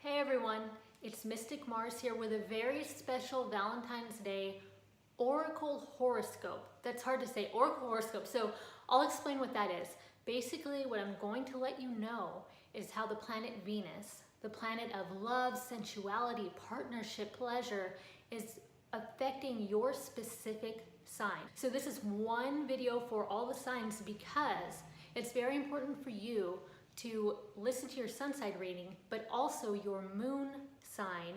Hey everyone, it's Mystic Mars here with a very special Valentine's Day Oracle Horoscope. That's hard to say, Oracle Horoscope. So I'll explain what that is. Basically, what I'm going to let you know is how the planet Venus, the planet of love, sensuality, partnership, pleasure, is affecting your specific sign. So this is one video for all the signs because it's very important for you to listen to your sun sign reading, but also your moon sign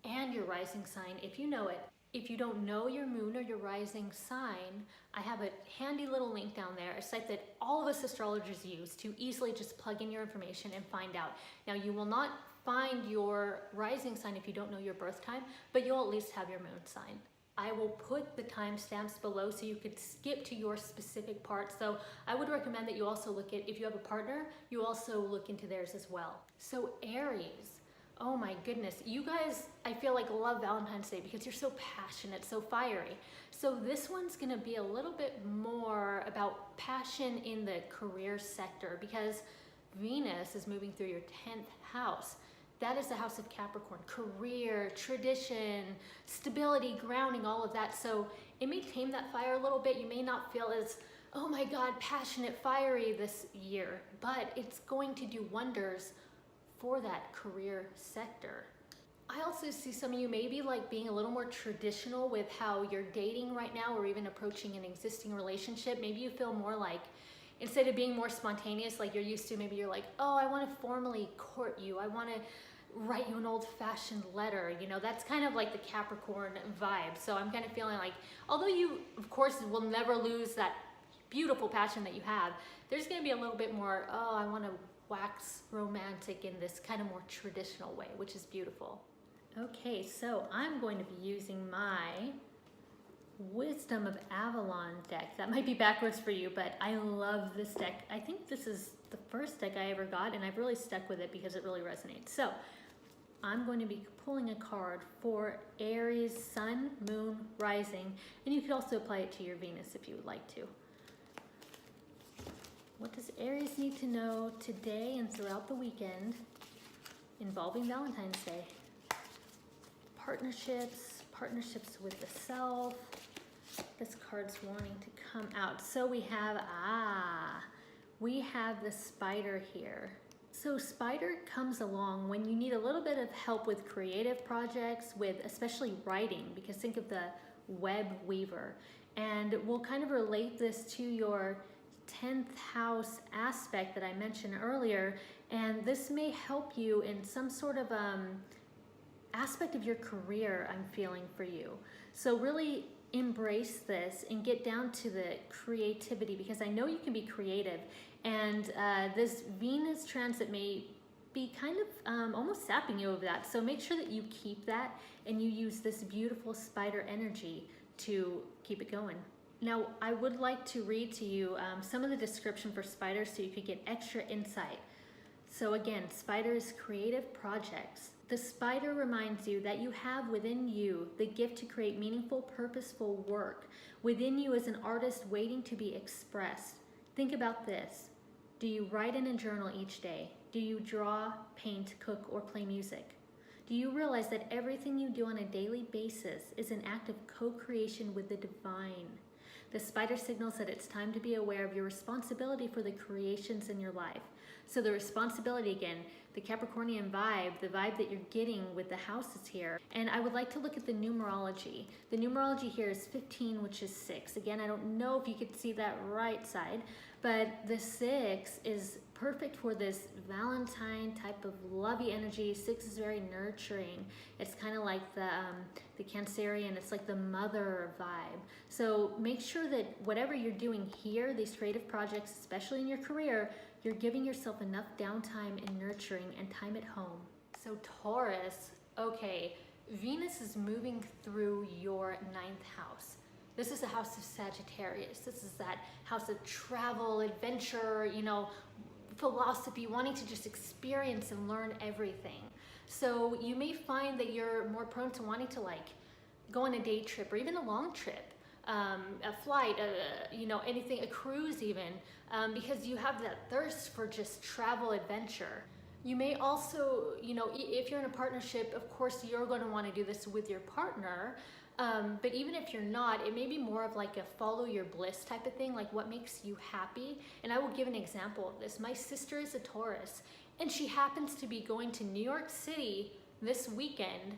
and your rising sign if you know it. If you don't know your moon or your rising sign, I have a handy little link down there, a site that all of us astrologers use to easily just plug in your information and find out. Now, you will not find your rising sign if you don't know your birth time, but you'll at least have your moon sign. I will put the timestamps below so you could skip to your specific part. So I would recommend that you also look at, if you have a partner, you also look into theirs as well. So Aries, oh my goodness, you guys, I feel like love Valentine's Day because you're so passionate, so fiery. So this one's gonna be a little bit more about passion in the career sector because Venus is moving through your 10th house. That is the house of Capricorn, career, tradition, stability, grounding, all of that. So it may tame that fire a little bit. You may not feel as, oh my God, passionate, fiery this year, but it's going to do wonders for that career sector. I also see some of you maybe like being a little more traditional with how you're dating right now or even approaching an existing relationship. Maybe you feel more like, instead of being more spontaneous like you're used to, maybe you're like, oh, I want to formally court you. I want to write you an old-fashioned letter. You know, that's kind of like the Capricorn vibe. So I'm kind of feeling like, although you, of course, will never lose that beautiful passion that you have, there's going to be a little bit more, oh, I want to wax romantic in this kind of more traditional way, which is beautiful. Okay, so I'm going to be using my Wisdom of Avalon deck. That might be backwards for you, but I love this deck. I think this is the first deck I ever got, and I've really stuck with it because it really resonates. So I'm going to be pulling a card for Aries, Sun, Moon, Rising, and you could also apply it to your Venus if you would like to. What does Aries need to know today and throughout the weekend involving Valentine's Day? Partnerships, partnerships with the self. This card's wanting to come out. So we have the spider here. So spider comes along when you need a little bit of help with creative projects, with especially writing, because think of the web weaver. And we'll kind of relate this to your 10th house aspect that I mentioned earlier. And this may help you in some sort of aspect of your career, I'm feeling for you. So really embrace this and get down to the creativity because I know you can be creative. And this Venus transit may be kind of almost sapping you of that. So make sure that you keep that and you use this beautiful spider energy to keep it going. Now, I would like to read to you some of the description for spider so you could get extra insight. So again, spider is creative projects. The spider reminds you that you have within you the gift to create meaningful, purposeful work. Within you is an artist waiting to be expressed. Think about this. Do you write in a journal each day? Do you draw, paint, cook, or play music? Do you realize that everything you do on a daily basis is an act of co-creation with the divine? The spider signals that it's time to be aware of your responsibility for the creations in your life. So the responsibility, again, the Capricornian vibe, the vibe that you're getting with the houses here. And I would like to look at the numerology. The numerology here is 15, which is 6. Again, I don't know if you could see that right side, but the 6 is perfect for this Valentine type of lovey energy. 6 is very nurturing. It's kind of like the Cancerian, it's like the mother vibe. So make sure that whatever you're doing here, these creative projects, especially in your career, you're giving yourself enough downtime and nurturing and time at home. So Taurus, okay, Venus is moving through your 9th house. This is the house of Sagittarius. This is that house of travel, adventure, you know, philosophy, wanting to just experience and learn everything. So you may find that you're more prone to wanting to like go on a day trip or even a long trip. A flight, you know, anything, a cruise even, because you have that thirst for just travel adventure. You may also, if you're in a partnership, of course, you're going to want to do this with your partner. But even if you're not, it may be more of like a follow your bliss type of thing, like what makes you happy. And I will give an example of this. My sister is a Taurus, and she happens to be going to New York City this weekend.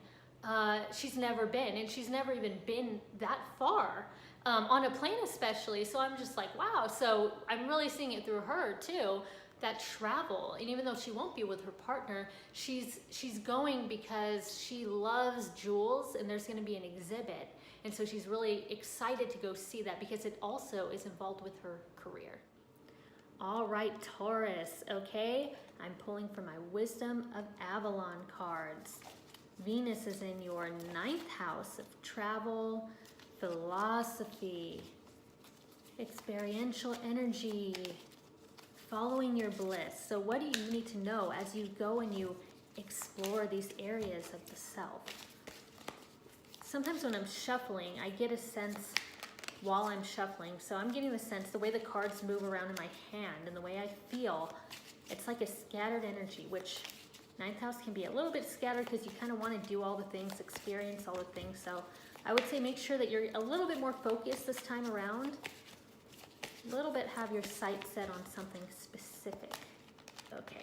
She's never been, and she's never even been that far, on a plane especially. So I'm just like, wow. So I'm really seeing it through her too, that travel. And even though she won't be with her partner, she's going because she loves jewels, and there's going to be an exhibit. And so she's really excited to go see that because it also is involved with her career. All right, Taurus, okay? I'm pulling from my Wisdom of Avalon cards. Venus is in your 9th house of travel, philosophy, experiential energy, following your bliss. So what do you need to know as you go and you explore these areas of the self? Sometimes when I'm shuffling, I get a sense while I'm shuffling. So I'm getting the sense, the way the cards move around in my hand and the way I feel, it's like a scattered energy, which 9th house can be a little bit scattered because you kind of want to do all the things, experience all the things. So I would say make sure that you're a little bit more focused this time around. A little bit have your sight set on something specific. Okay,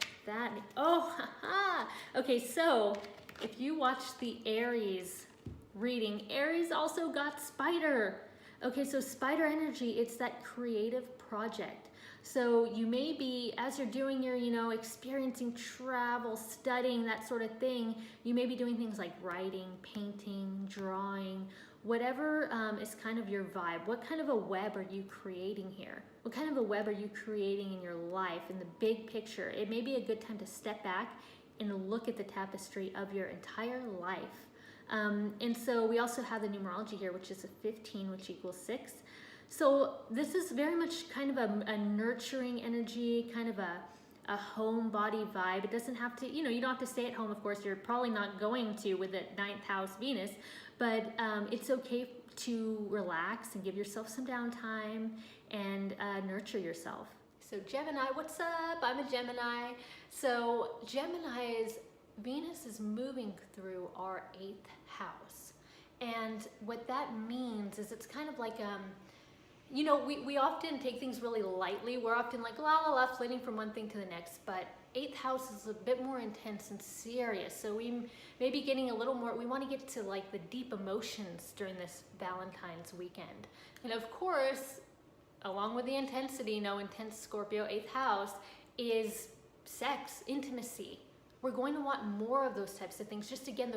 okay, so if you watch the Aries reading, Aries also got spider. Okay, so spider energy, it's that creative project. So you may be, as you're doing your, experiencing travel, studying, that sort of thing, you may be doing things like writing, painting, drawing, whatever is kind of your vibe. What kind of a web are you creating here? What kind of a web are you creating in your life, in the big picture? It may be a good time to step back and look at the tapestry of your entire life. And so we also have the numerology here, which is a 15, which equals 6. So this is very much kind of a nurturing energy, kind of a home body vibe. It doesn't have to, you don't have to stay at home. Of course, you're probably not going to with the 9th house Venus, but it's okay to relax and give yourself some downtime and nurture yourself. So Gemini, what's up? I'm a Gemini. So Gemini's Venus is moving through our 8th house. And what that means is it's kind of like, we often take things really lightly. We're often like, la la la, flitting from one thing to the next. But 8th house is a bit more intense and serious. So we may be getting a little more, we want to get to like the deep emotions during this Valentine's weekend. And of course, along with the intensity, intense Scorpio 8th house is sex, intimacy. We're going to want more of those types of things. Just again,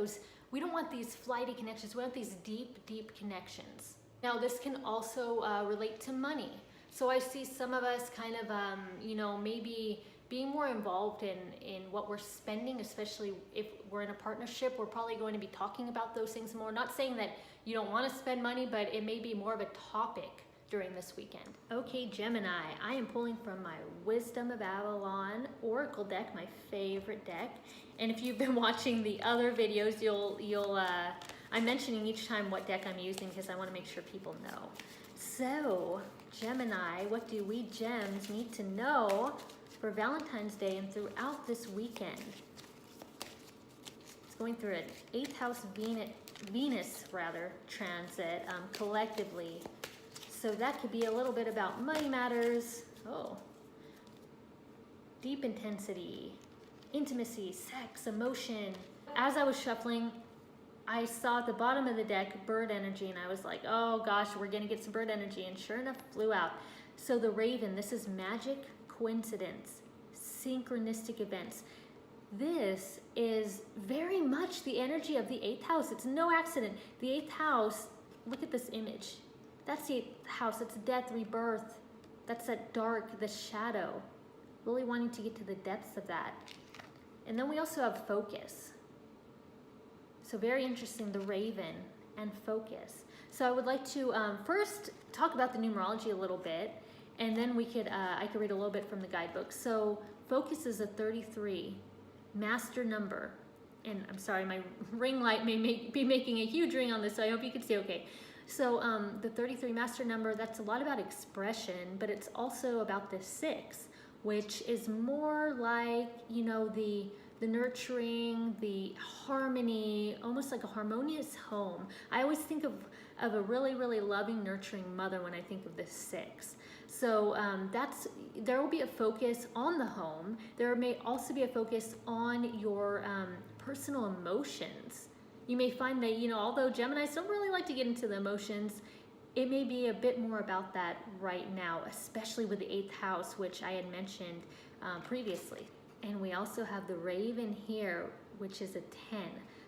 we don't want these flighty connections. We want these deep, deep connections. Now, this can also relate to money. So I see some of us kind of, maybe being more involved in what we're spending, especially if we're in a partnership. We're probably going to be talking about those things more. Not saying that you don't want to spend money, but it may be more of a topic during this weekend. Okay, Gemini, I am pulling from my Wisdom of Avalon Oracle deck, my favorite deck. And if you've been watching the other videos, I'm mentioning each time what deck I'm using because I want to make sure people know. So, Gemini, what do we gems need to know for Valentine's Day and throughout this weekend? It's going through an 8th house Venus transit collectively. So that could be a little bit about money matters. Oh, deep intensity, intimacy, sex, emotion. As I was shuffling, I saw at the bottom of the deck bird energy, and I was like, oh gosh, we're gonna get some bird energy, and sure enough, flew out. So the raven, this is magic, coincidence, synchronistic events. This is very much the energy of the 8th house. It's no accident. The 8th house, look at this image. That's the 8th house. It's death, rebirth. That's that dark, the shadow. Really wanting to get to the depths of that. And then we also have focus. So very interesting, the raven and focus. So I would like to first talk about the numerology a little bit, and then I could read a little bit from the guidebook. So focus is a 33, master number. And I'm sorry, my ring light may be making a huge ring on this, so I hope you can see okay. So the 33 master number, that's a lot about expression, but it's also about the 6, which is more like, you know, the nurturing, the harmony, almost like a harmonious home. I always think of a really, really loving, nurturing mother when I think of this 6. So there will be a focus on the home. There may also be a focus on your personal emotions. You may find that, you know, although Geminis don't really like to get into the emotions, it may be a bit more about that right now, especially with the 8th house, which I had mentioned previously. And we also have the Raven here, which is a 10.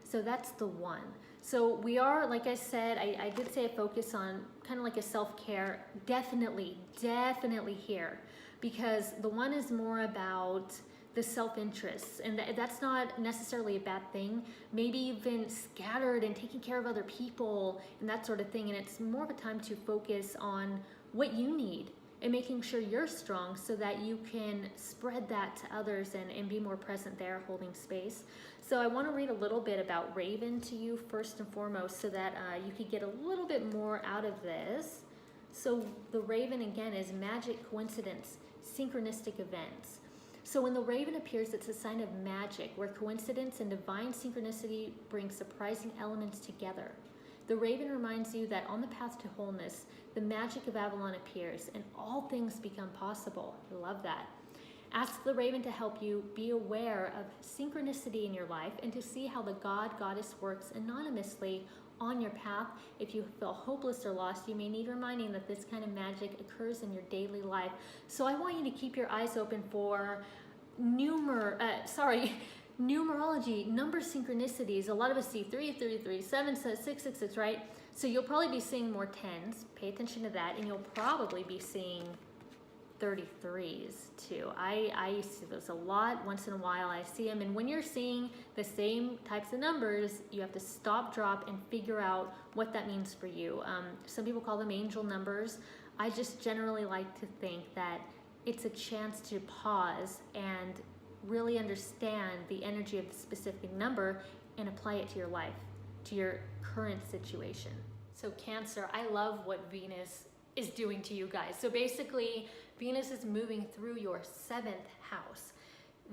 So that's the 1. So we are, like I said, I did say a focus on kind of like a self-care, definitely here, because the 1 is more about the self-interest, and that's not necessarily a bad thing. Maybe you've been scattered and taking care of other people and that sort of thing, and it's more of a time to focus on what you need and making sure you're strong so that you can spread that to others and be more present there, holding space. So I want to read a little bit about Raven to you first and foremost, so that you could get a little bit more out of this. So the Raven, again, is magic, coincidence, synchronistic events. So when the Raven appears, it's a sign of magic, where coincidence and divine synchronicity bring surprising elements together. The Raven reminds you that on the path to wholeness, the magic of Avalon appears and all things become possible. I love that. Ask the Raven to help you be aware of synchronicity in your life and to see how the God-Goddess works anonymously on your path. If you feel hopeless or lost, you may need reminding that this kind of magic occurs in your daily life. So I want you to keep your eyes open for numerology, number synchronicities. A lot of us see 3, 3, 3, 7, 6, 6, 6, right? So you'll probably be seeing more 10s. Pay attention to that, and you'll probably be seeing 33s too. I see those a lot. Once in a while I see them, and when you're seeing the same types of numbers, you have to stop, drop, and figure out what that means for you. Some people call them angel numbers. I just generally like to think that it's a chance to pause and really understand the energy of the specific number and apply it to your life, to your current situation. So Cancer, I love what Venus is doing to you guys. So basically, Venus is moving through your 7th house.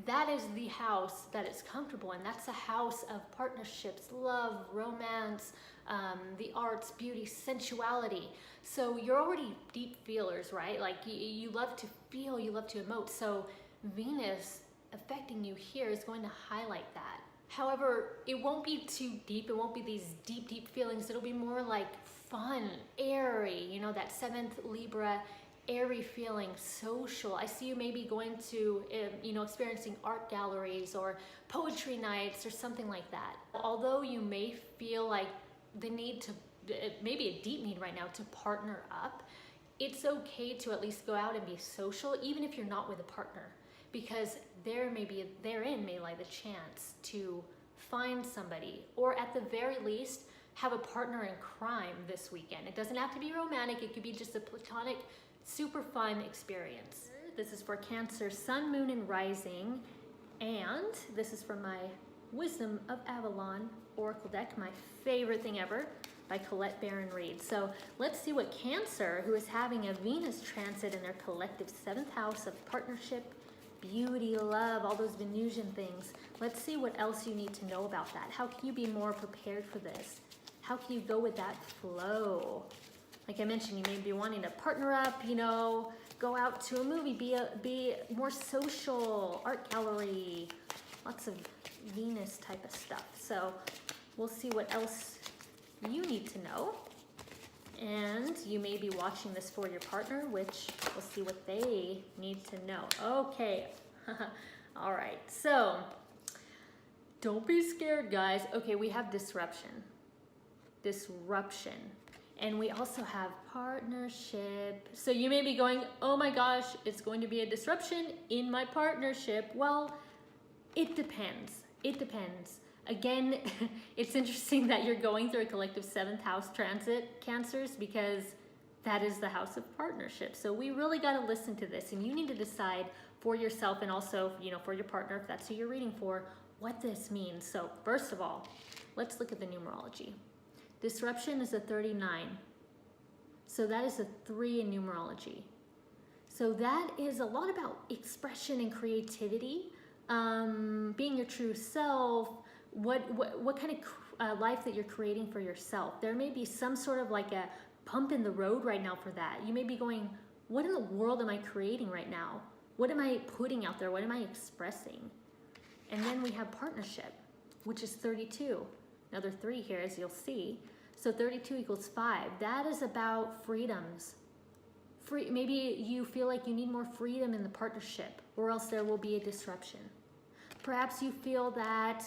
That is the house that is comfortable, and that's a house of partnerships, love, romance, the arts, beauty, sensuality. So you're already deep feelers, right? Like you love to feel, you love to emote. So Venus affecting you here is going to highlight that. However, it won't be too deep. It won't be these deep, deep feelings. It'll be more like fun, airy, you know, that 7th Libra, airy feeling, social. I see you maybe going to, you know, experiencing art galleries or poetry nights or something like that. Although you may feel like the need to, maybe a deep need right now to partner up, it's okay to at least go out and be social, even if you're not with a partner, because therein may lie the chance to find somebody, or at the very least, have a partner in crime this weekend. It doesn't have to be romantic. It could be just a platonic, super fun experience. This is for Cancer, Sun, Moon, and Rising. And this is from my Wisdom of Avalon Oracle deck, my favorite thing ever, by Colette Baron-Reid. So let's see what Cancer, who is having a Venus transit in their collective 7th house of partnership, beauty, love, all those Venusian things. Let's see what else you need to know about that. How can you be more prepared for this? How can you go with that flow? Like I mentioned, you may be wanting to partner up, you know, go out to a movie, be more social, art gallery, lots of Venus type of stuff. So we'll see what else you need to know. And you may be watching this for your partner, which we'll see what they need to know. Okay. All right. So don't be scared, guys. Okay, we have disruption. And we also have partnership. So you may be going, oh my gosh, it's going to be a disruption in my partnership. Well, it depends. It depends. Again, it's interesting that you're going through a collective 7th house transit, Cancers, because that is the house of partnership. So we really got to listen to this, and you need to decide for yourself and also, you know, for your partner, if that's who you're reading for, what this means. So first of all, let's look at the numerology. Disruption is a 39. So that is a 3 in numerology. So that is a lot about expression and creativity, being your true self, what kind of life that you're creating for yourself. There may be some sort of like a bump in the road right now for that. You may be going, what in the world am I creating right now? What am I putting out there? What am I expressing? And then we have partnership, which is 32. Another 3 here, as you'll see. So 32 equals 5. That is about freedoms. Maybe you feel like you need more freedom in the partnership, or else there will be a disruption. Perhaps you feel that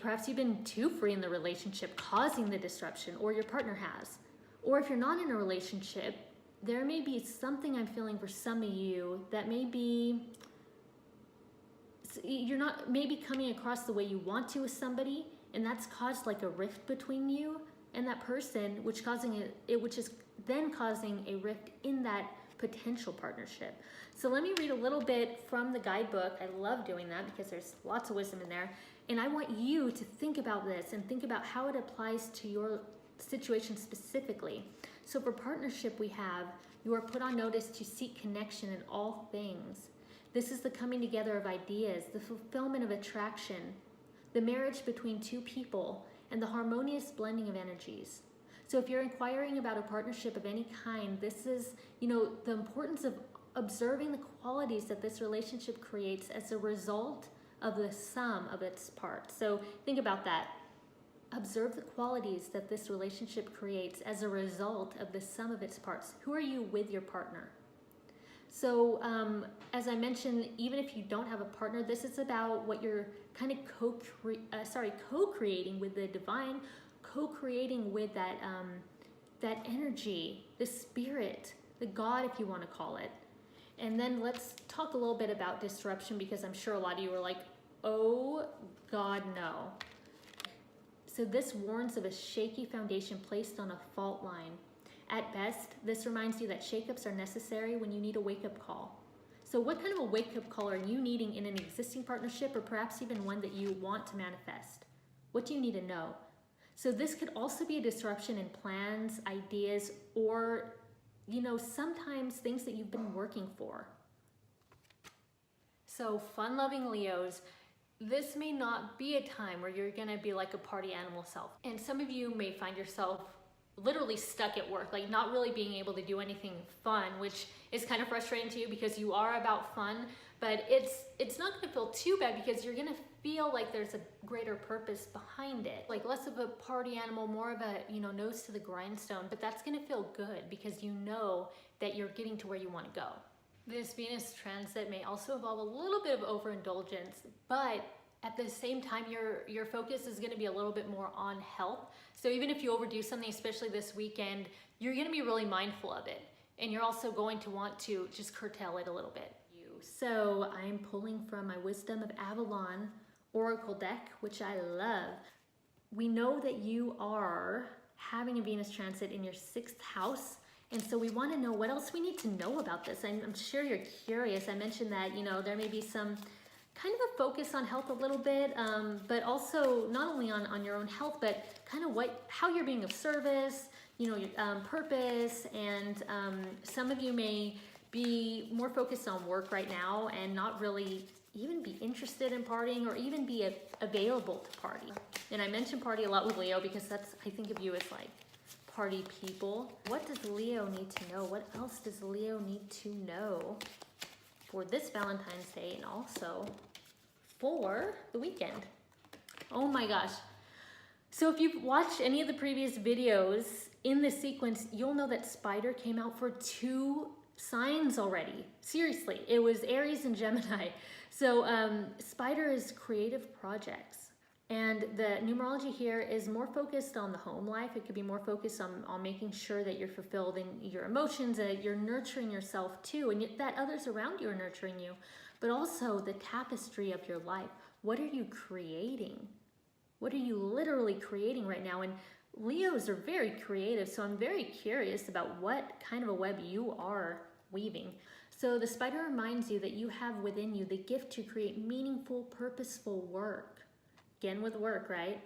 perhaps you've been too free in the relationship, causing the disruption, or your partner has. Or if you're not in a relationship, there may be something I'm feeling for some of you that may be, you're not maybe coming across the way you want to with somebody, and that's caused like a rift between you and that person, which is then causing a rift in that potential partnership. So let me read a little bit from the guidebook. I love doing that because there's lots of wisdom in there. And I want you to think about this and think about how it applies to your situation specifically. So for partnership, we have, you are put on notice to seek connection in all things. This is the coming together of ideas, the fulfillment of attraction, the marriage between two people, and the harmonious blending of energies. So if you're inquiring about a partnership of any kind, this is, the importance of observing the qualities that this relationship creates as a result of the sum of its parts. So think about that. Observe the qualities that this relationship creates as a result of the sum of its parts. Who are you with your partner? So as I mentioned, even if you don't have a partner, this is about what you're kind of co-creating with the divine, co-creating with that energy, the spirit, the God, if you want to call it. And then let's talk a little bit about disruption, because I'm sure a lot of you are like, oh God, no. So this warns of a shaky foundation placed on a fault line. At best, this reminds you that shakeups are necessary when you need a wake-up call. So what kind of a wake-up call are you needing in an existing partnership, or perhaps even one that you want to manifest? What do you need to know? So this could also be a disruption in plans, ideas, or, sometimes things that you've been working for. So fun-loving Leos, this may not be a time where you're gonna be like a party animal self. And some of you may find yourself literally stuck at work, like not really being able to do anything fun, which is kind of frustrating to you because you are about fun, but it's not gonna feel too bad because you're gonna feel like there's a greater purpose behind it. Like less of a party animal, more of a, nose to the grindstone, but that's gonna feel good because you know that you're getting to where you wanna go. This Venus transit may also involve a little bit of overindulgence, but at the same time, your focus is going to be a little bit more on health. So even if you overdo something, especially this weekend, you're going to be really mindful of it. And you're also going to want to just curtail it a little bit. So I'm pulling from my Wisdom of Avalon Oracle deck, which I love. We know that you are having a Venus transit in your 6th house. And so we want to know what else we need to know about this. I'm sure you're curious. I mentioned that, there may be some kind of a focus on health a little bit, but also not only on your own health, but kind of how you're being of service, your purpose. And some of you may be more focused on work right now and not really even be interested in partying or even be available to party. And I mention party a lot with Leo because I think of you as like party people. What does Leo need to know? What else does Leo need to know for this Valentine's Day and also for the weekend? Oh my gosh. So if you've watched any of the previous videos in this sequence, you'll know that Spider came out for 2 signs already. Seriously, it was Aries and Gemini. So Spider is creative projects. And the numerology here is more focused on the home life. It could be more focused on making sure that you're fulfilled in your emotions, that you're nurturing yourself too, and that others around you are nurturing you. But also the tapestry of your life. What are you creating? What are you literally creating right now? And Leos are very creative, so I'm very curious about what kind of a web you are weaving. So the Spider reminds you that you have within you the gift to create meaningful, purposeful work. Again with work, right?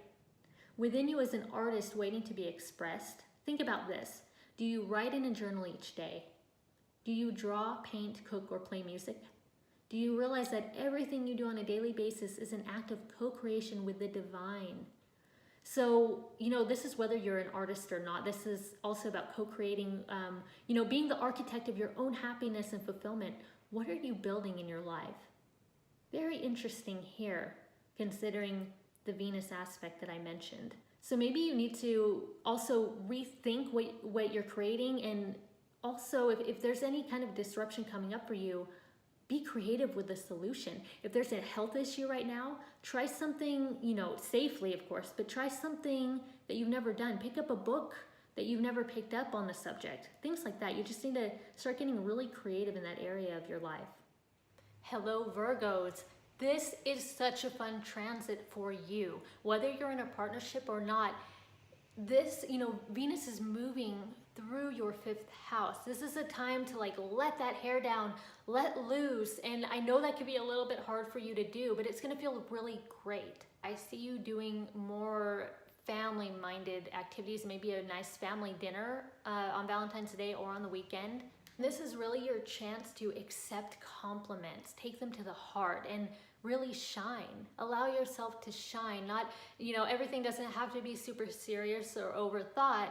Within you is an artist waiting to be expressed. Think about this. Do you write in a journal each day? Do you draw, paint, cook, or play music? Do you realize that everything you do on a daily basis is an act of co-creation with the divine? So, this is whether you're an artist or not. This is also about co-creating, being the architect of your own happiness and fulfillment. What are you building in your life? Very interesting here, considering the Venus aspect that I mentioned. So maybe you need to also rethink what you're creating, and also if there's any kind of disruption coming up for you, be creative with the solution. If there's a health issue right now, try something, safely of course, but try something that you've never done. Pick up a book that you've never picked up on the subject. Things like that. You just need to start getting really creative in that area of your life. Hello Virgos. This is such a fun transit for you. Whether you're in a partnership or not, this, Venus is moving through your 5th house. This is a time to let that hair down, let loose. And I know that could be a little bit hard for you to do, but it's gonna feel really great. I see you doing more family-minded activities, maybe a nice family dinner on Valentine's Day or on the weekend. This is really your chance to accept compliments, take them to the heart, and really shine. Allow yourself to shine. Not, everything doesn't have to be super serious or overthought.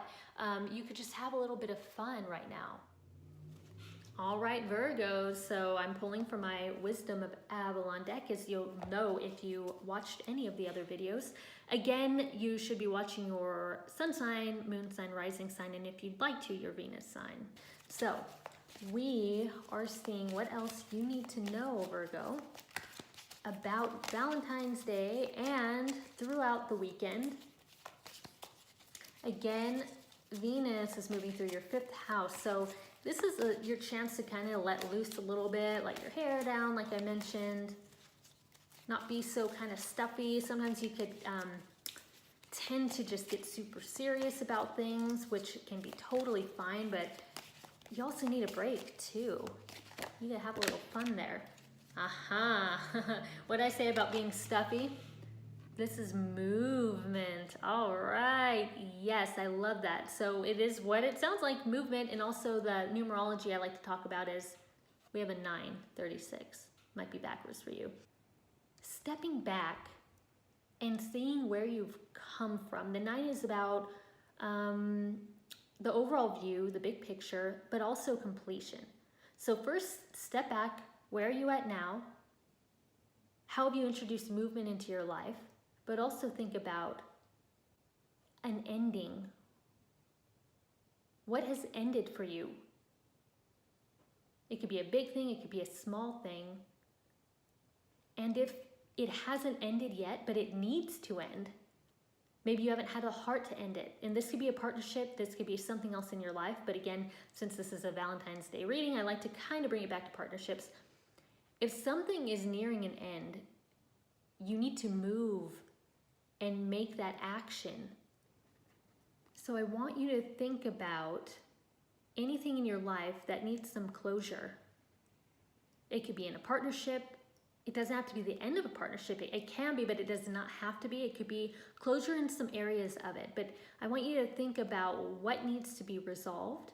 You could just have a little bit of fun right now. All right, Virgos, so I'm pulling from my Wisdom of Avalon deck, as you'll know if you watched any of the other videos. Again, you should be watching your sun sign, moon sign, rising sign, and if you'd like to, your Venus sign. So we are seeing what else you need to know, Virgo, about Valentine's Day and throughout the weekend. Again, Venus is moving through your 5th house. So this is your chance to kind of let loose a little bit, let your hair down, like I mentioned, not be so kind of stuffy. Sometimes you could tend to just get super serious about things, which can be totally fine, but you also need a break too. You need to have a little fun there. Aha. What did I say about being stuffy? This is movement. All right. Yes, I love that. So it is what it sounds like, movement. And also the numerology I like to talk about is we have a 936. Might be backwards for you. Stepping back and seeing where you've come from. The 9 is about the overall view, the big picture, but also completion. So first, step back. Where are you at now? How have you introduced movement into your life? But also think about an ending. What has ended for you? It could be a big thing, it could be a small thing. And if it hasn't ended yet, but it needs to end, maybe you haven't had the heart to end it. And this could be a partnership, this could be something else in your life. But again, since this is a Valentine's Day reading, I like to kind of bring it back to partnerships. If something is nearing an end, you need to move and make that action. So I want you to think about anything in your life that needs some closure. It could be in a partnership. It doesn't have to be the end of a partnership. It can be, but it does not have to be. It could be closure in some areas of it. But I want you to think about what needs to be resolved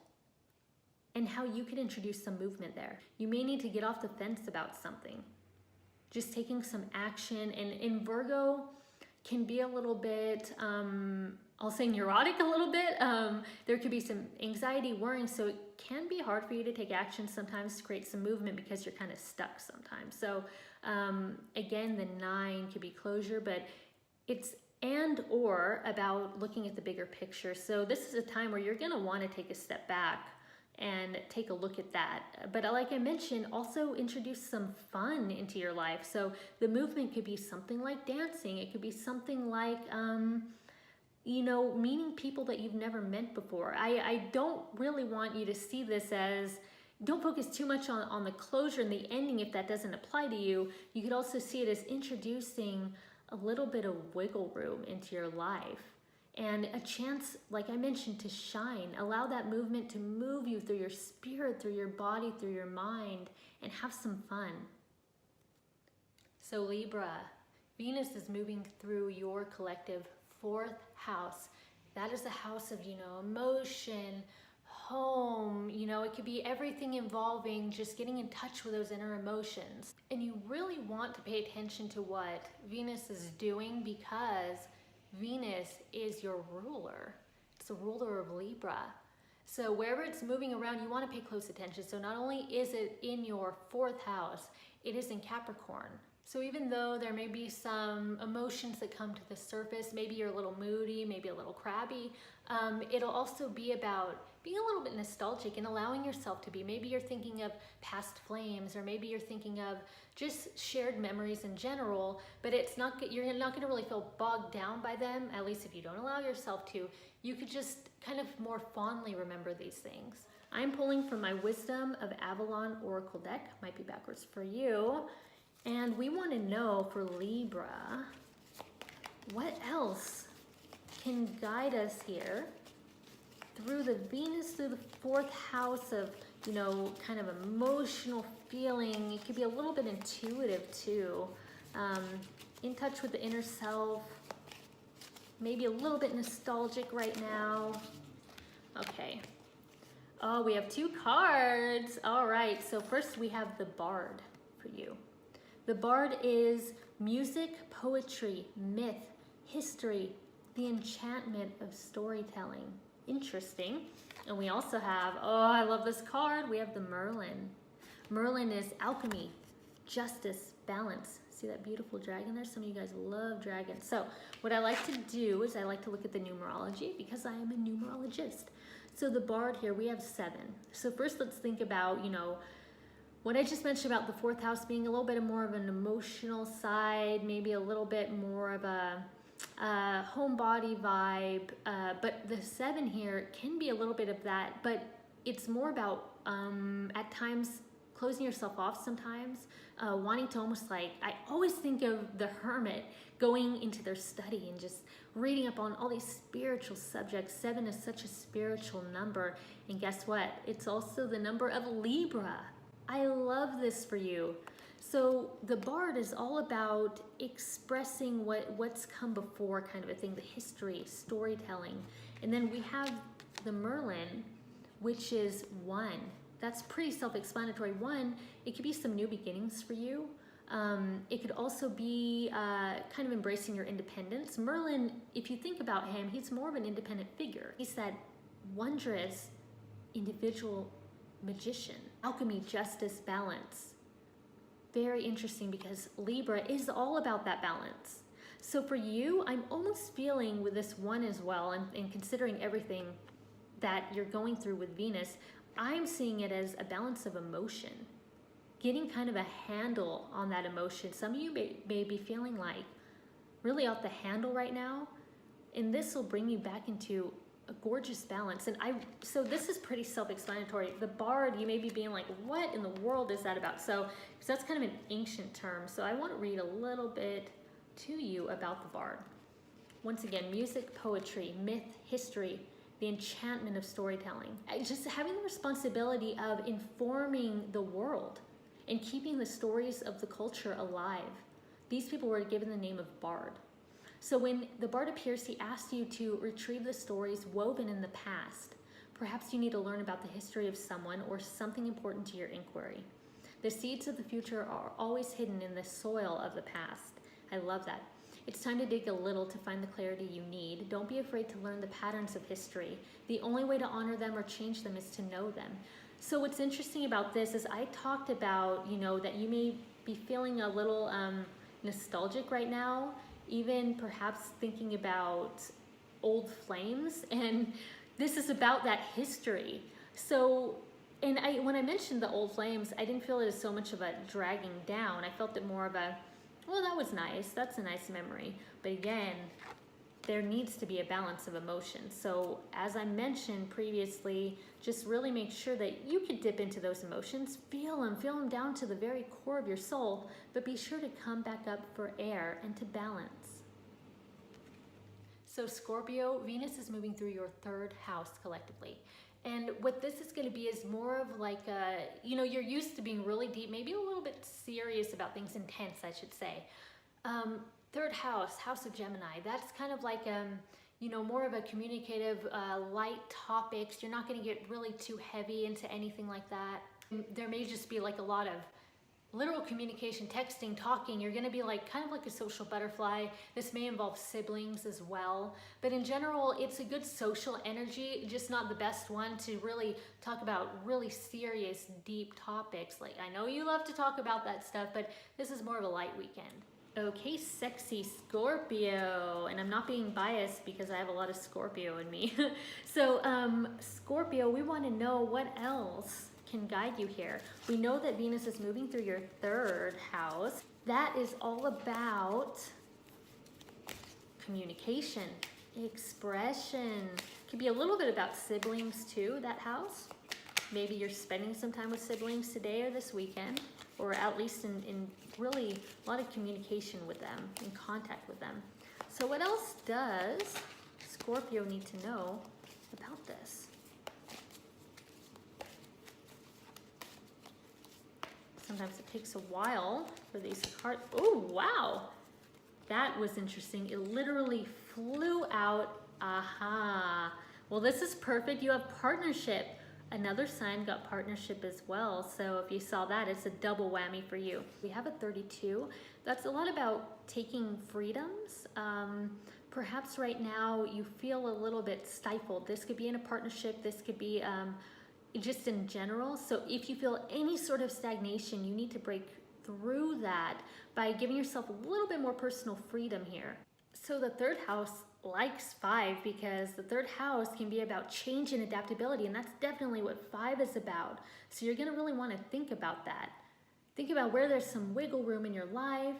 and how you could introduce some movement there. You may need to get off the fence about something. Just taking some action. And in Virgo can be a little bit, I'll say neurotic a little bit. There could be some anxiety, worrying, so it can be hard for you to take action sometimes to create some movement because you're kind of stuck sometimes. So again, the 9 could be closure, but it's and or about looking at the bigger picture. So this is a time where you're gonna wanna take a step back and take a look at that. But like I mentioned, also introduce some fun into your life. So the movement could be something like dancing. It could be something like, meeting people that you've never met before. I don't really want you to see this as, don't focus too much on the closure and the ending if that doesn't apply to you. You could also see it as introducing a little bit of wiggle room into your life. And a chance, like I mentioned, to shine. Allow that movement to move you through your spirit, through your body, through your mind, and have some fun. So Libra, Venus is moving through your collective 4th house. That is the house of, emotion, home, you know, it could be everything involving just getting in touch with those inner emotions. And you really want to pay attention to what Venus is doing, because Venus is your ruler. It's the ruler of Libra. So wherever it's moving around, you want to pay close attention. So not only is it in your 4th house, it is in Capricorn. So even though there may be some emotions that come to the surface, maybe you're a little moody, maybe a little crabby, it'll also be about being a little bit nostalgic and allowing yourself to be. Maybe you're thinking of past flames, or maybe you're thinking of just shared memories in general, but you're not going to really feel bogged down by them, at least if you don't allow yourself to. You could just kind of more fondly remember these things. I'm pulling from my Wisdom of Avalon Oracle deck, might be backwards for you. And we want to know for Libra, what else can guide us here through the Venus, through the 4th house of, you know, kind of emotional feeling. It could be a little bit intuitive too. In touch with the inner self, maybe a little bit nostalgic right now. Okay. Oh, we have 2 cards. All right, so first we have the Bard for you. The Bard is music, poetry, myth, history, the enchantment of storytelling. Interesting. And we also have, oh, I love this card. We have the Merlin. Merlin is alchemy, justice, balance. See that beautiful dragon there? Some of you guys love dragons. So what I like to do is I like to look at the numerology, because I am a numerologist. So the Bard here, we have 7. So first let's think about, you know, what I just mentioned about the 4th house being a little bit more of an emotional side, maybe a little bit more of a homebody vibe, but the 7 here can be a little bit of that, but it's more about at times closing yourself off sometimes, wanting to almost like, I always think of the hermit going into their study and just reading up on all these spiritual subjects. 7 is such a spiritual number, and guess what? It's also the number of Libra. I love this for you. So the Bard is all about expressing what's come before, kind of a thing, the history, storytelling. And then we have the Merlin, which is 1. That's pretty self-explanatory. 1, it could be some new beginnings for you. It could also be kind of embracing your independence. Merlin, if you think about him, he's more of an independent figure. He's that wondrous individual magician. Alchemy, justice, balance. Very interesting, because Libra is all about that balance. So for you, I'm almost feeling with this 1 as well, and considering everything that you're going through with Venus, I'm seeing it as a balance of emotion. Getting kind of a handle on that emotion. Some of you may be feeling like really off the handle right now, and this will bring you back into a gorgeous balance. And so this is pretty self-explanatory. The Bard, you may be being like, what in the world is that about? So that's kind of an ancient term. So I want to read a little bit to you about the Bard. Once again, music, poetry, myth, history, the enchantment of storytelling. Just having the responsibility of informing the world and keeping the stories of the culture alive. These people were given the name of Bard. So when the Bard appears, he asks you to retrieve the stories woven in the past. Perhaps you need to learn about the history of someone or something important to your inquiry. The seeds of the future are always hidden in the soil of the past. I love that. It's time to dig a little to find the clarity you need. Don't be afraid to learn the patterns of history. The only way to honor them or change them is to know them. So what's interesting about this is I talked about, you know, that you may be feeling a little nostalgic right now, even perhaps thinking about old flames, and this is about that history. So, and when I mentioned the old flames, I didn't feel it as so much of a dragging down. I felt it more of a, well, that was nice, that's a nice memory. But again, there needs to be a balance of emotions. So as I mentioned previously, just really make sure that you can dip into those emotions, feel them down to the very core of your soul, but be sure to come back up for air and to balance. So Scorpio, Venus is moving through your 3rd house collectively. And what this is going to be is more of like a, you know, you're used to being really deep, maybe a little bit serious about things, intense, I should say. 3rd house, house of Gemini, that's kind of like, more of a communicative, light topics. You're not going to get really too heavy into anything like that. There may just be like a lot of literal communication, texting, talking. You're going to be like kind of like a social butterfly. This may involve siblings as well, but in general, it's a good social energy, just not the best one to really talk about really serious, deep topics. Like, I know you love to talk about that stuff, but this is more of a light weekend. Okay, sexy Scorpio, and I'm not being biased because I have a lot of Scorpio in me. So Scorpio, we want to know what else can guide you here. We know that Venus is moving through your 3rd house. That is all about communication, expression. Could be a little bit about siblings too, that house. Maybe you're spending some time with siblings today or this weekend, or at least in really a lot of communication with them, in contact with them. So what else does Scorpio need to know about this? Sometimes it takes a while for these cards. Oh, wow. That was interesting. It literally flew out. Aha. Well, this is perfect. You have partnership. Another sign got partnership as well. So if you saw that, it's a double whammy for you. We have a 32. That's a lot about taking freedoms. Perhaps right now you feel a little bit stifled. This could be in a partnership. This could be just in general. So if you feel any sort of stagnation, you need to break through that by giving yourself a little bit more personal freedom here. So the 3rd house likes 5 because the 3rd house can be about change and adaptability, and that's definitely what 5 is about. So you're going to really want to think about that. Think about where there's some wiggle room in your life.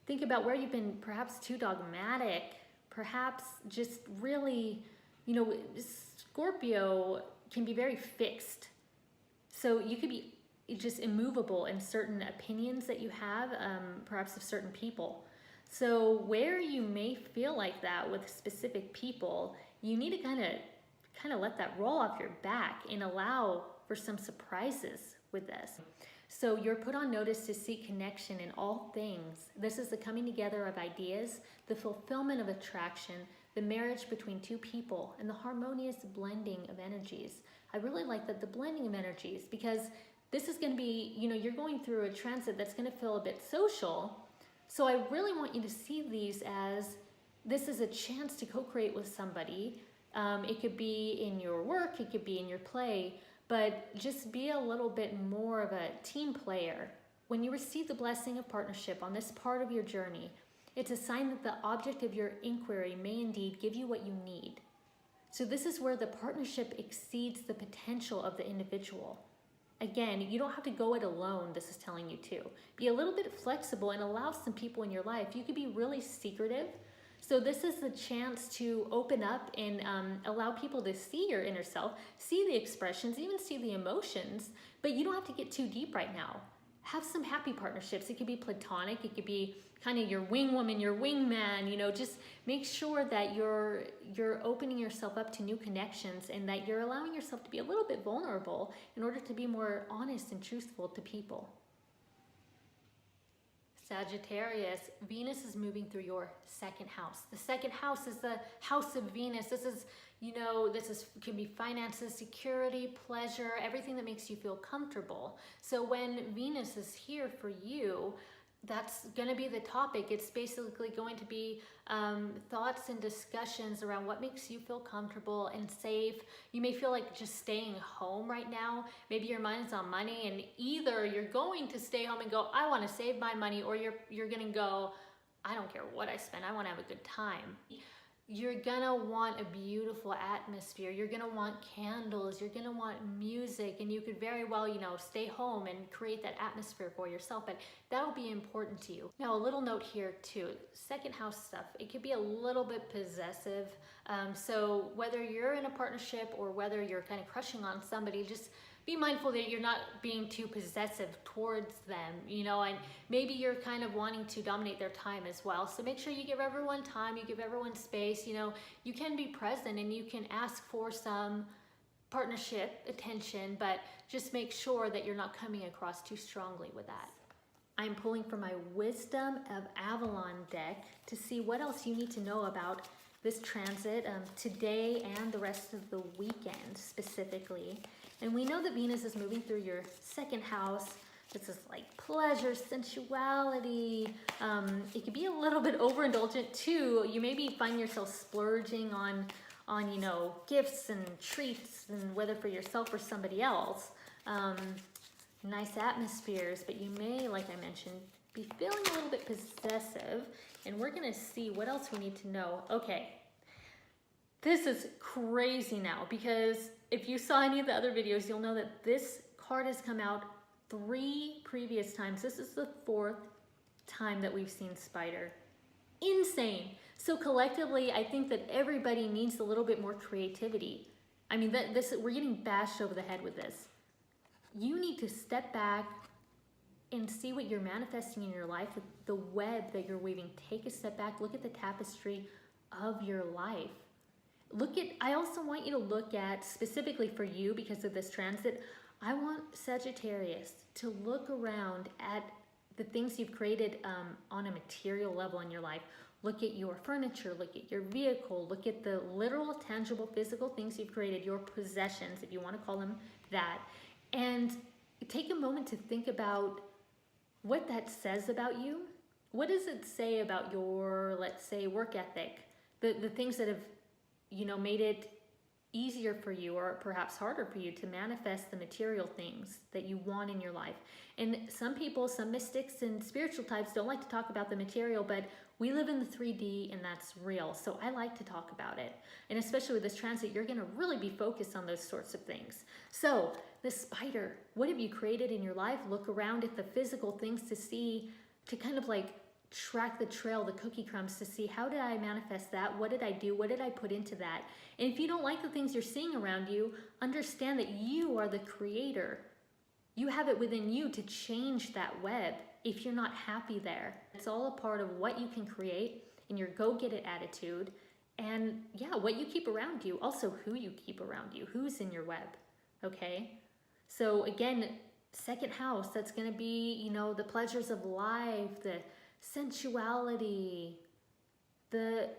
Think about where you've been perhaps too dogmatic, perhaps just really, Scorpio can be very fixed. So you could be just immovable in certain opinions that you have, perhaps of certain people. So where you may feel like that with specific people, you need to kind of let that roll off your back and allow for some surprises with this. So you're put on notice to seek connection in all things. This is the coming together of ideas, the fulfillment of attraction, the marriage between 2 people, and the harmonious blending of energies. I really like that, the blending of energies, because this is going to be, you're going through a transit that's going to feel a bit social. So I really want you to see these as this is a chance to co-create with somebody. It could be in your work, it could be in your play, but just be a little bit more of a team player. When you receive the blessing of partnership on this part of your journey, it's a sign that the object of your inquiry may indeed give you what you need. So this is where the partnership exceeds the potential of the individual. Again, you don't have to go it alone, this is telling you to. Be a little bit flexible and allow some people in your life. You could be really secretive. So this is the chance to open up and allow people to see your inner self, see the expressions, even see the emotions, but you don't have to get too deep right now. Have some happy partnerships. It could be platonic, it could be kind of your wing woman, your wingman, just make sure that you're opening yourself up to new connections and that you're allowing yourself to be a little bit vulnerable in order to be more honest and truthful to people. Sagittarius, Venus is moving through your 2nd house. The 2nd house is the house of Venus. This is, can be finances, security, pleasure, everything that makes you feel comfortable. So when Venus is here for you, that's going to be the topic. It's basically going to be thoughts and discussions around what makes you feel comfortable and safe. You may feel like just staying home right now. Maybe your mind's on money, and either you're going to stay home and go, I want to save my money, or you're going to go, I don't care what I spend, I want to have a good time. You're gonna want a beautiful atmosphere. You're gonna want candles. You're gonna want music, and you could very well, stay home and create that atmosphere for yourself, but that'll be important to you. Now, a little note here too, 2nd house stuff, it could be a little bit possessive. So whether you're in a partnership or whether you're kind of crushing on somebody, just be mindful that you're not being too possessive towards them, and maybe you're kind of wanting to dominate their time as well. So make sure you give everyone time, you give everyone space, you can be present and you can ask for some partnership attention, but just make sure that you're not coming across too strongly with that. I'm pulling from my Wisdom of Avalon deck to see what else you need to know about this transit today and the rest of the weekend specifically. And we know that Venus is moving through your second house. This is like pleasure, sensuality. It can be a little bit overindulgent too. You maybe find yourself splurging on you know, gifts and treats, and whether for yourself or somebody else. Nice atmospheres, but you may, like I mentioned, be feeling a little bit possessive. And we're gonna see what else we need to know. Okay, this is crazy now, because if you saw any of the other videos, you'll know that this card has come out 3 previous times. This is the 4th time that we've seen Spider. Insane. So collectively, I think that everybody needs a little bit more creativity. I mean, we're getting bashed over the head with this. You need to step back and see what you're manifesting in your life, the web that you're weaving. Take a step back, look at the tapestry of your life. I also want you to look at, specifically for you because of this transit, I want Sagittarius to look around at the things you've created on a material level in your life. Look at your furniture, look at your vehicle, look at the literal, tangible, physical things you've created, your possessions, if you want to call them that. And take a moment to think about what that says about you. What does it say about your, let's say, work ethic? The things that have, you know, made it easier for you, or perhaps harder for you, to manifest the material things that you want in your life. And some people, some mystics and spiritual types don't like to talk about the material, but we live in the 3D and that's real. So I like to talk about it. And especially with this transit, you're going to really be focused on those sorts of things. So the Spider, what have you created in your life? Look around at the physical things to see, to kind of like track the trail, the cookie crumbs, to see, how did I manifest that? What did I do? What did I put into that? And if you don't like the things you're seeing around you, understand that you are the creator. You have it within you to change that web if you're not happy there. It's all a part of what you can create in your go-get-it attitude, and yeah, what you keep around you, also who you keep around you, who's in your web, okay? So again, second house, that's gonna be, you know, the pleasures of life, the sensuality, the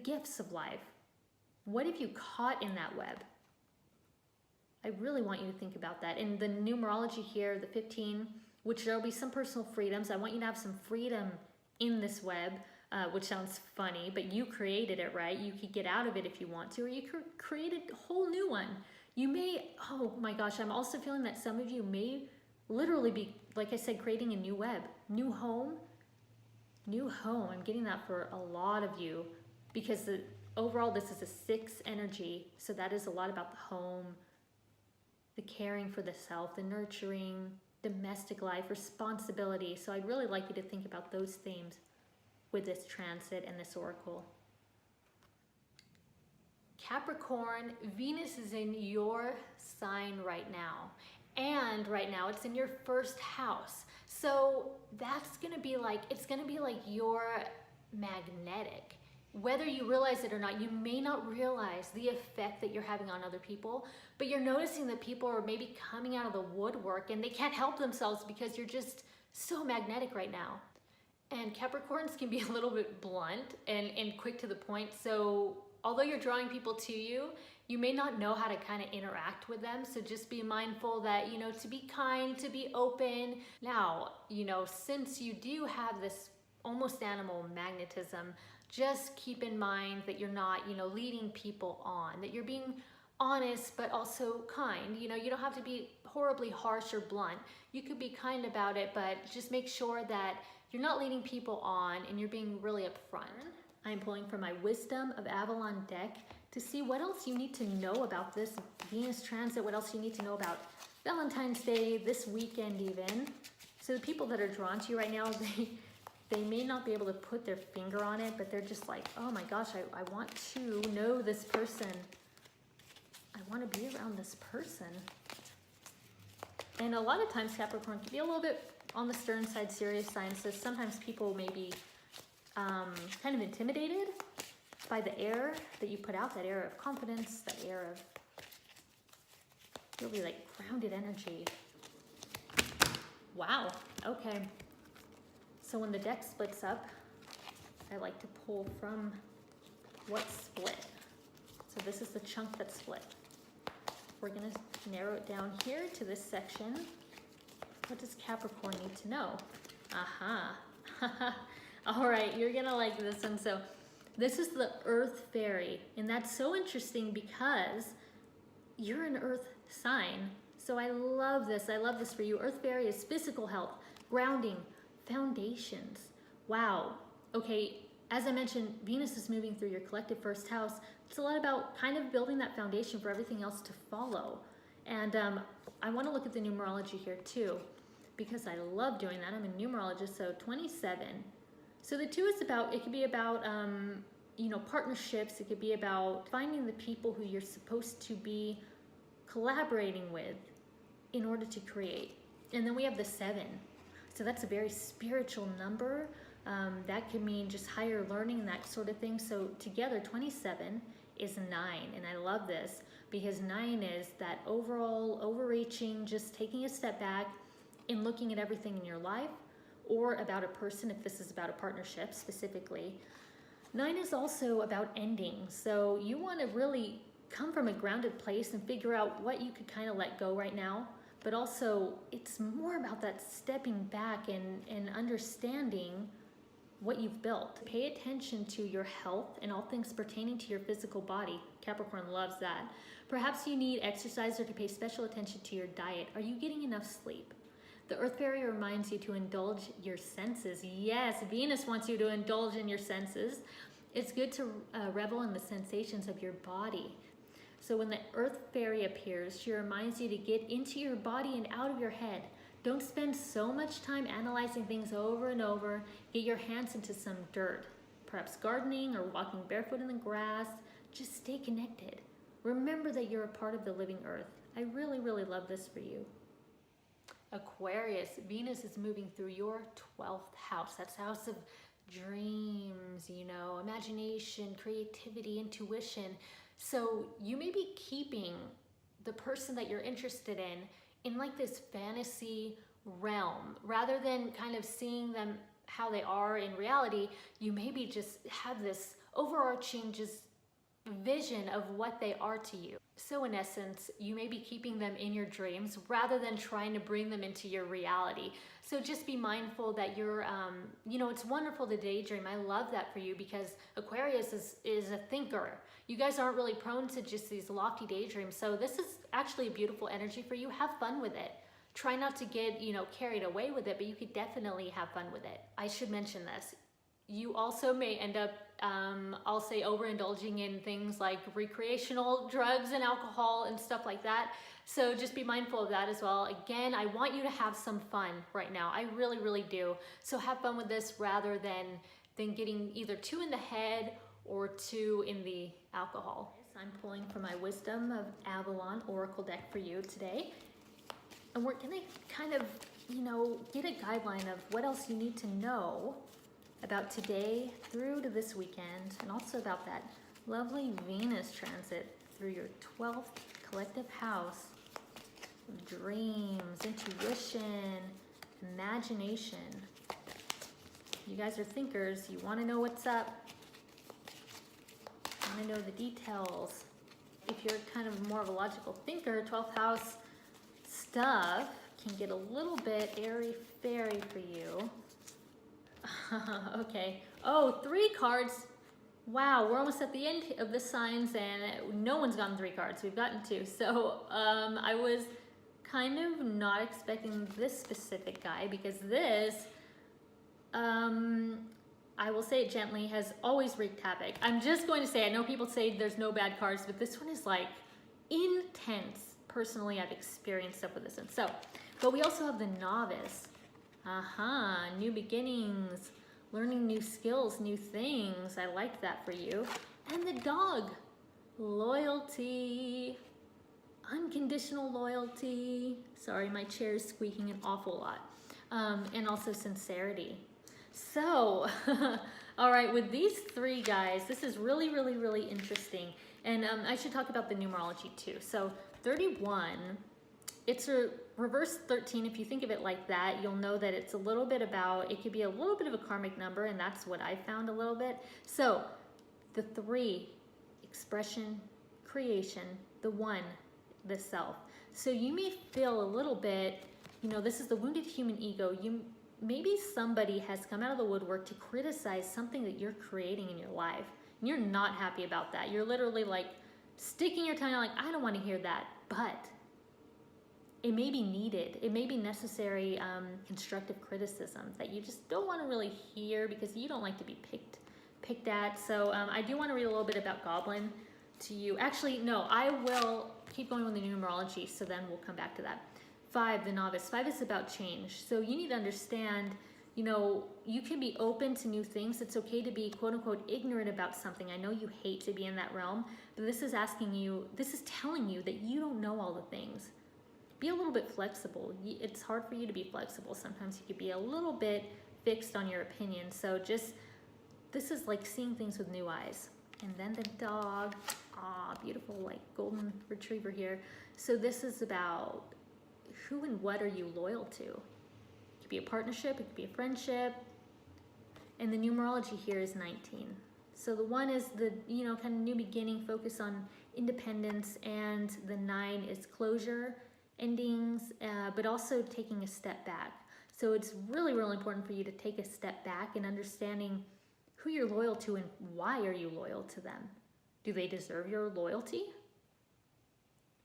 gifts of life. What have you caught in that web? I really want you to think about that. And the numerology here, the 15, which there'll be some personal freedoms. I want you to have some freedom in this web, which sounds funny, but you created it, right? You could get out of it if you want to, or you could create a whole new one. You may, oh my gosh, I'm also feeling that some of you may literally be, like I said, creating a new web, new home. I'm getting that for a lot of you, because overall this is a 6 energy. So that is a lot about the home, the caring for the self, the nurturing, domestic life, responsibility. So I'd really like you to think about those themes with this transit and this oracle. Capricorn, Venus is in your sign right now. And right now it's in your first house. So that's gonna be like, it's gonna be like your magnetic. Whether you realize it or not, you may not realize the effect that you're having on other people, but you're noticing that people are maybe coming out of the woodwork and they can't help themselves because you're just so magnetic right now. And Capricorns can be a little bit blunt and quick to the point. So although you're drawing people to you, you may not know how to kind of interact with them. So just be mindful that, you know, to be kind, to be open. Now, you know, since you do have this almost animal magnetism, just keep in mind that you're not, you know, leading people on, that you're being honest, but also kind. You know, you don't have to be horribly harsh or blunt. You could be kind about it, but just make sure that you're not leading people on and you're being really upfront. I'm pulling from my Wisdom of Avalon deck to see what else you need to know about this Venus transit, what else you need to know about Valentine's Day, this weekend even. So the people that are drawn to you right now, they may not be able to put their finger on it, but they're just like, oh my gosh, I want to know this person. I want to be around this person. And a lot of times Capricorn can be a little bit on the stern side, serious side. So sometimes people may be kind of intimidated by the air that you put out, that air of confidence, that air of really like grounded energy. Wow, okay. So when the deck splits up, I like to pull from what split? So this is the chunk that split. We're gonna narrow it down here to this section. What does Capricorn need to know? Aha. All right, you're gonna like this one. So this is the Earth Fairy, and that's so interesting because you're an Earth sign. So I love this. I love this for you. Earth Fairy is physical health, grounding, foundations. Wow. Okay, as I mentioned, Venus is moving through your collective first house. It's a lot about kind of building that foundation for everything else to follow. And I want to look at the numerology here too, because I love doing that. I'm a numerologist, so 27. So the 2 is about, it could be about, you know, partnerships. It could be about finding the people who you're supposed to be collaborating with in order to create. And then we have the 7. So that's a very spiritual number. That could mean just higher learning and that sort of thing. So together, 27 is 9. And I love this because 9 is that overall overreaching, just taking a step back and looking at everything in your life or about a person, if this is about a partnership specifically. 9 is also about ending. So you want to really come from a grounded place and figure out what you could kind of let go right now. But also it's more about that stepping back and understanding what you've built. Pay attention to your health and all things pertaining to your physical body. Capricorn loves that. Perhaps you need exercise or to pay special attention to your diet. Are you getting enough sleep? The Earth Fairy reminds you to indulge your senses. Yes, Venus wants you to indulge in your senses. It's good to revel in the sensations of your body. So when the Earth Fairy appears, she reminds you to get into your body and out of your head. Don't spend so much time analyzing things over and over. Get your hands into some dirt, perhaps gardening or walking barefoot in the grass. Just stay connected. Remember that you're a part of the living earth. I really, really love this for you. Aquarius, Venus is moving through your 12th house. That's the house of dreams, you know, imagination, creativity, intuition. So you may be keeping the person that you're interested in like this fantasy realm. Rather than kind of seeing them how they are in reality, you maybe just have this overarching just vision of what they are to you. So in essence, you may be keeping them in your dreams rather than trying to bring them into your reality. So just be mindful that you're, you know, it's wonderful to daydream. I love that for you because Aquarius is a thinker. You guys aren't really prone to just these lofty daydreams. So this is actually a beautiful energy for you. Have fun with it. Try not to get, you know, carried away with it, but you could definitely have fun with it. I should mention this. You also may end up, I'll say, overindulging in things like recreational drugs and alcohol and stuff like that. So just be mindful of that as well. Again, I want you to have some fun right now. I really, really do. So have fun with this rather than getting either too in the head or too in the alcohol. I'm pulling from my Wisdom of Avalon Oracle deck for you today. And we're gonna kind of, you know, get a guideline of what else you need to know about today through to this weekend, and also about that lovely Venus transit through your 12th collective house of dreams, intuition, imagination. You guys are thinkers. You want to know what's up. You want to know the details. If you're kind of more of a logical thinker, 12th house stuff can get a little bit airy-fairy for you. Okay. Oh, 3 cards. Wow, we're almost at the end of the signs and no one's gotten 3 cards. We've gotten 2. So I was kind of not expecting this specific guy because this, I will say it gently, has always wreaked havoc. I'm just going to say, I know people say there's no bad cards, but this one is like intense. Personally, I've experienced stuff with this one. So, but we also have the Novice. New beginnings, learning new skills, new things. I like that for you. And the Dog, loyalty, unconditional loyalty. Sorry, my chair is squeaking an awful lot. And also sincerity. So, all right, with these 3 guys, this is really, really, really interesting. And I should talk about the numerology too. So 31, it's a reverse 13. If you think of it like that, you'll know that it's a little bit about, it could be a little bit of a karmic number, and that's what I found a little bit. So The 3, expression, creation. The 1, the self. So you may feel a little bit, this is the wounded human ego. Maybe somebody has come out of the woodwork to criticize something that you're creating in your life. And you're not happy about that. You're literally like sticking your tongue out like, I don't want to hear that. But it may be needed. It may be necessary constructive criticism that you just don't want to really hear because you don't like to be picked at. So I do want to read a little bit about Goblin to you. Actually, no, I will keep going with the numerology, so then we'll come back to that. 5, the novice. 5 is about change. So you need to understand, you can be open to new things. It's okay to be quote unquote ignorant about something. I know you hate to be in that realm, but this is telling you that you don't know all the things. Be a little bit flexible. It's hard for you to be flexible. Sometimes you could be a little bit fixed on your opinion. So this is like seeing things with new eyes. And then the dog, beautiful like golden retriever here. So this is about who and what are you loyal to? It could be a partnership, it could be a friendship. And the numerology here is 19. So the 1 is the, kind of new beginning, focus on independence. And the 9 is closure, endings, but also taking a step back. So it's really, really important for you to take a step back and understanding who you're loyal to and why are you loyal to them. Do they deserve your loyalty?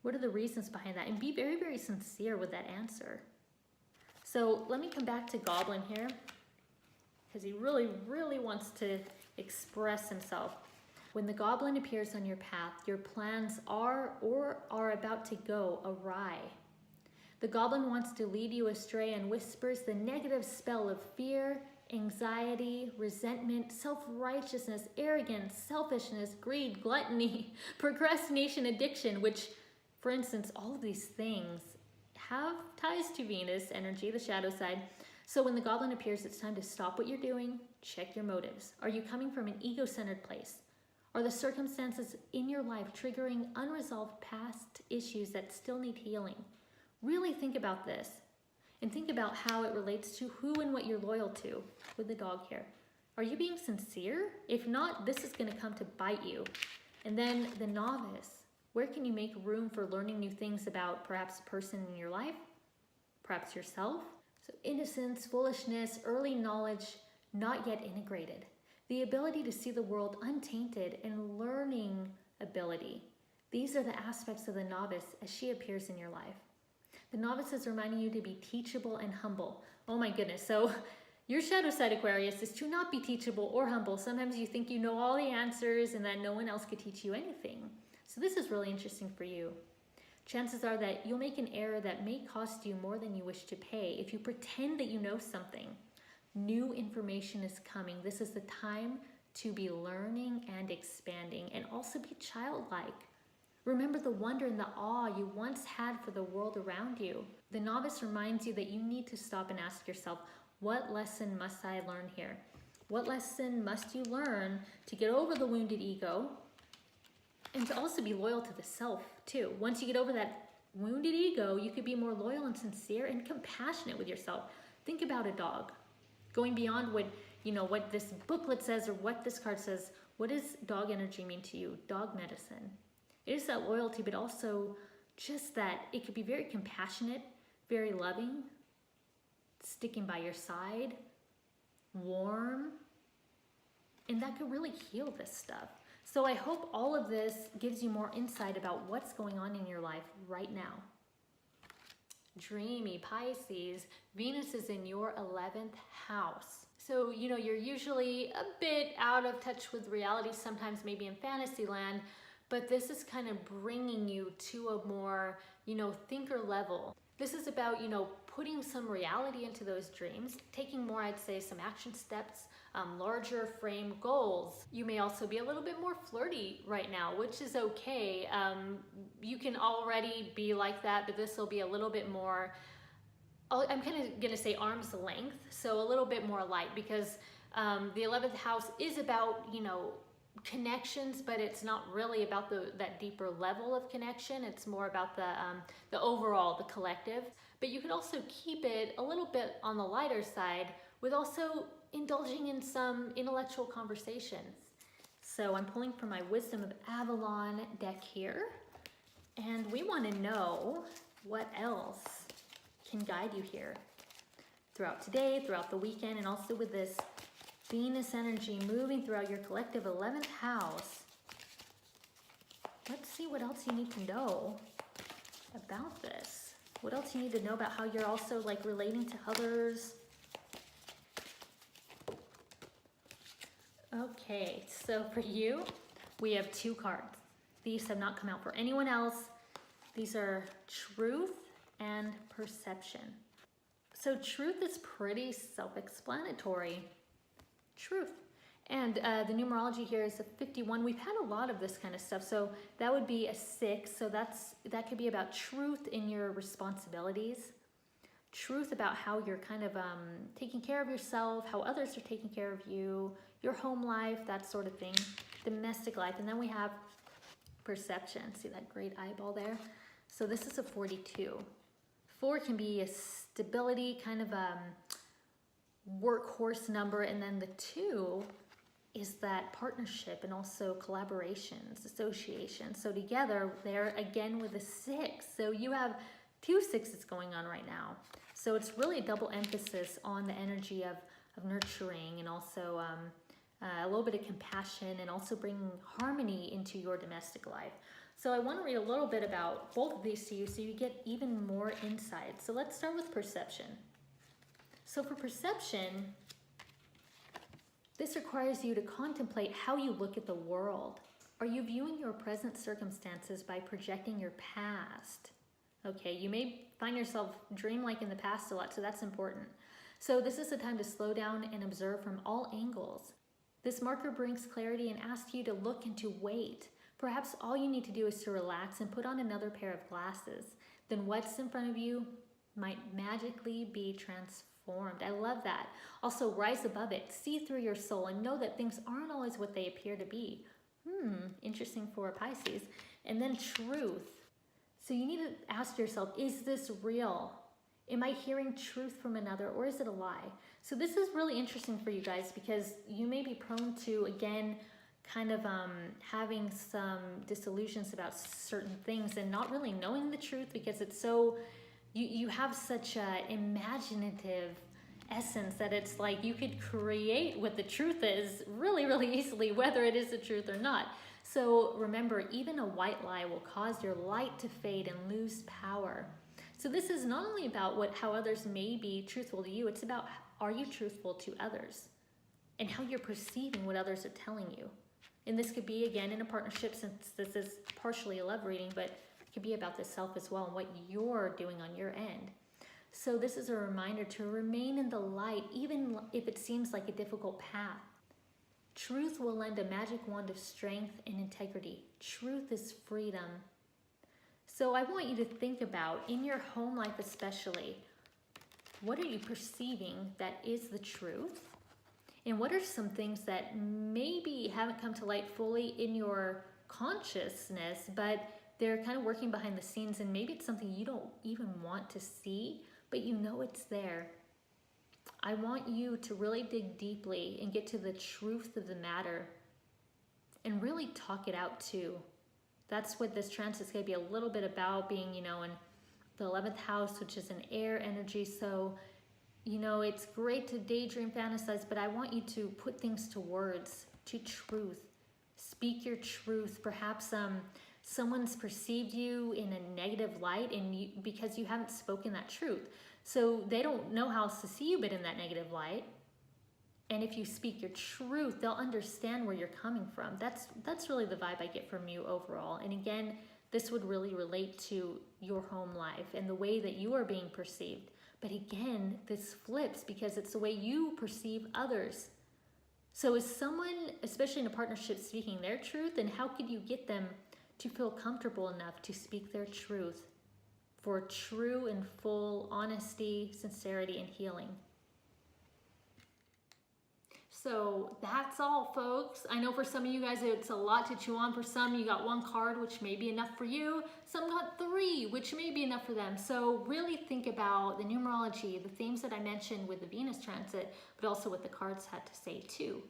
What are the reasons behind that? And be very, very sincere with that answer. So let me come back to Goblin here because he really, really wants to express himself. When the Goblin appears on your path, your plans are or are about to go awry. The Goblin wants to lead you astray and whispers the negative spell of fear, anxiety, resentment, self-righteousness, arrogance, selfishness, greed, gluttony, procrastination, addiction, which, for instance, all of these things have ties to Venus energy, the shadow side. So when the Goblin appears, it's time to stop what you're doing, check your motives. Are you coming from an ego-centered place? Are the circumstances in your life triggering unresolved past issues that still need healing? Really think about this and think about how it relates to who and what you're loyal to with the dog here. Are you being sincere? If not, this is going to come to bite you. And then the novice. Where can you make room for learning new things about perhaps a person in your life? Perhaps yourself? So innocence, foolishness, early knowledge, not yet integrated. The ability to see the world untainted and learning ability. These are the aspects of the novice as she appears in your life. The novice is reminding you to be teachable and humble. Oh my goodness. So your shadow side, Aquarius, is to not be teachable or humble. Sometimes you think you know all the answers and that no one else could teach you anything. So this is really interesting for you. Chances are that you'll make an error that may cost you more than you wish to pay if you pretend that you know something. New information is coming. This is the time to be learning and expanding and also be childlike. Remember the wonder and the awe you once had for the world around you. The novice reminds you that you need to stop and ask yourself, what lesson must I learn here? What lesson must you learn to get over the wounded ego and to also be loyal to the self too? Once you get over that wounded ego, you could be more loyal and sincere and compassionate with yourself. Think about a dog. Going beyond what this booklet says or what this card says, what does dog energy mean to you? Dog medicine. It is that loyalty, but also just that it could be very compassionate, very loving, sticking by your side, warm, and that could really heal this stuff. So I hope all of this gives you more insight about what's going on in your life right now. Dreamy Pisces, Venus is in your 11th house. So, you're usually a bit out of touch with reality, sometimes maybe in fantasy land, but this is kind of bringing you to a more, thinker level. This is about, putting some reality into those dreams, taking more, I'd say, some action steps, larger frame goals. You may also be a little bit more flirty right now, which is okay. You can already be like that, but this will be a little bit more, I'm kind of going to say arm's length, so a little bit more light, because the 11th house is about, connections, but it's not really about that deeper level of connection. It's more about the overall, the collective. But you could also keep it a little bit on the lighter side with also indulging in some intellectual conversations. So I'm pulling from my Wisdom of Avalon deck here, and we want to know what else can guide you here throughout today, throughout the weekend, and also with this Venus energy moving throughout your collective 11th house. Let's see what else you need to know about this. What else you need to know about how you're also like relating to others. Okay, so for you, we have 2 cards. These have not come out for anyone else. These are Truth and Perception. So truth is pretty self-explanatory. Truth. And the numerology here is a 51. We've had a lot of this kind of stuff. So that would be a 6. So that could be about truth in your responsibilities. Truth about how you're kind of taking care of yourself, how others are taking care of you, your home life, that sort of thing, domestic life. And then we have perception. See that great eyeball there? So this is a 42. 4 can be a stability, kind of a workhorse number. And then the 2 is that partnership and also collaborations, association. So together, they're again with a 6. So you have 2 6s going on right now. So it's really a double emphasis on the energy of nurturing and also a little bit of compassion and also bringing harmony into your domestic life. So I want to read a little bit about both of these to you so you get even more insight. So let's start with perception. So for perception, this requires you to contemplate how you look at the world. Are you viewing your present circumstances by projecting your past? Okay, you may find yourself dream-like in the past a lot, so that's important. So this is a time to slow down and observe from all angles. This marker brings clarity and asks you to look and to wait. Perhaps all you need to do is to relax and put on another pair of glasses. Then what's in front of you might magically be transformed. I love that. Also, rise above it, see through your soul, and know that things aren't always what they appear to be. Interesting for Pisces. And then truth. So you need to ask yourself, is this real? Am I hearing truth from another, or is it a lie? So this is really interesting for you guys because you may be prone to, again, kind of having some disillusions about certain things and not really knowing the truth because it's so, you have such an imaginative essence that it's like you could create what the truth is really, really easily, whether it is the truth or not. So remember, even a white lie will cause your light to fade and lose power. So this is not only about how others may be truthful to you, it's about are you truthful to others and how you're perceiving what others are telling you. And this could be, again, in a partnership, since this is partially a love reading, but it could be about the self as well and what you're doing on your end. So this is a reminder to remain in the light, even if it seems like a difficult path. Truth will lend a magic wand of strength and integrity. Truth is freedom. So I want you to think about, in your home life especially, what are you perceiving that is the truth? And what are some things that maybe haven't come to light fully in your consciousness, but they're kind of working behind the scenes, and maybe it's something you don't even want to see, but you know it's there. I want you to really dig deeply and get to the truth of the matter and really talk it out too. That's what this transit is going to be a little bit about, being, in the 11th house, which is an air energy. So, it's great to daydream, fantasize, but I want you to put things to words, to truth. Speak your truth. Perhaps someone's perceived you in a negative light because you haven't spoken that truth. So they don't know how else to see you but in that negative light. And if you speak your truth, they'll understand where you're coming from. That's really the vibe I get from you overall. And again, this would really relate to your home life and the way that you are being perceived. But again, this flips because it's the way you perceive others. So is someone, especially in a partnership, speaking their truth? And how could you get them to feel comfortable enough to speak their truth for true and full honesty, sincerity, and healing? So that's all, folks. I know for some of you guys it's a lot to chew on. For some, you got 1 card, which may be enough for you. Some got 3, which may be enough for them. So really think about the numerology, the themes that I mentioned with the Venus transit, but also what the cards had to say too.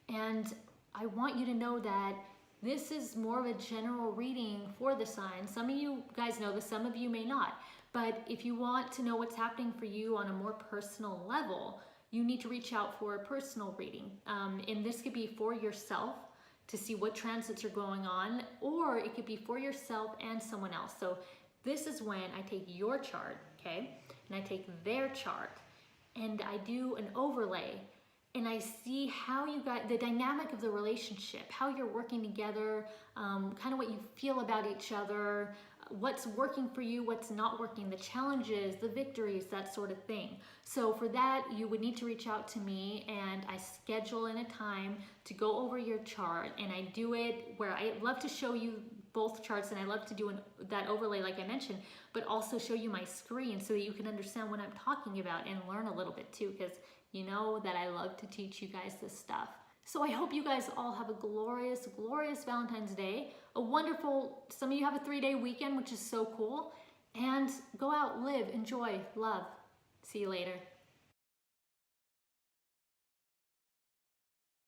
And I want you to know that this is more of a general reading for the signs. Some of you guys know this, some of you may not. But if you want to know what's happening for you on a more personal level, you need to reach out for a personal reading. And this could be for yourself to see what transits are going on, or it could be for yourself and someone else. So this is when I take your chart, okay, and I take their chart, and I do an overlay, and I see how you got the dynamic of the relationship, how you're working together, kind of what you feel about each other, what's working for you, what's not working, the challenges, the victories, that sort of thing. So for that, you would need to reach out to me, and I schedule in a time to go over your chart, and I do it where I love to show you both charts, and I love to do that overlay like I mentioned, but also show you my screen so that you can understand what I'm talking about and learn a little bit too, because you know that I love to teach you guys this stuff. So I hope you guys all have a glorious, glorious Valentine's Day. A wonderful, some of you have a 3-day weekend, which is so cool. And go out, live, enjoy, love. See you later.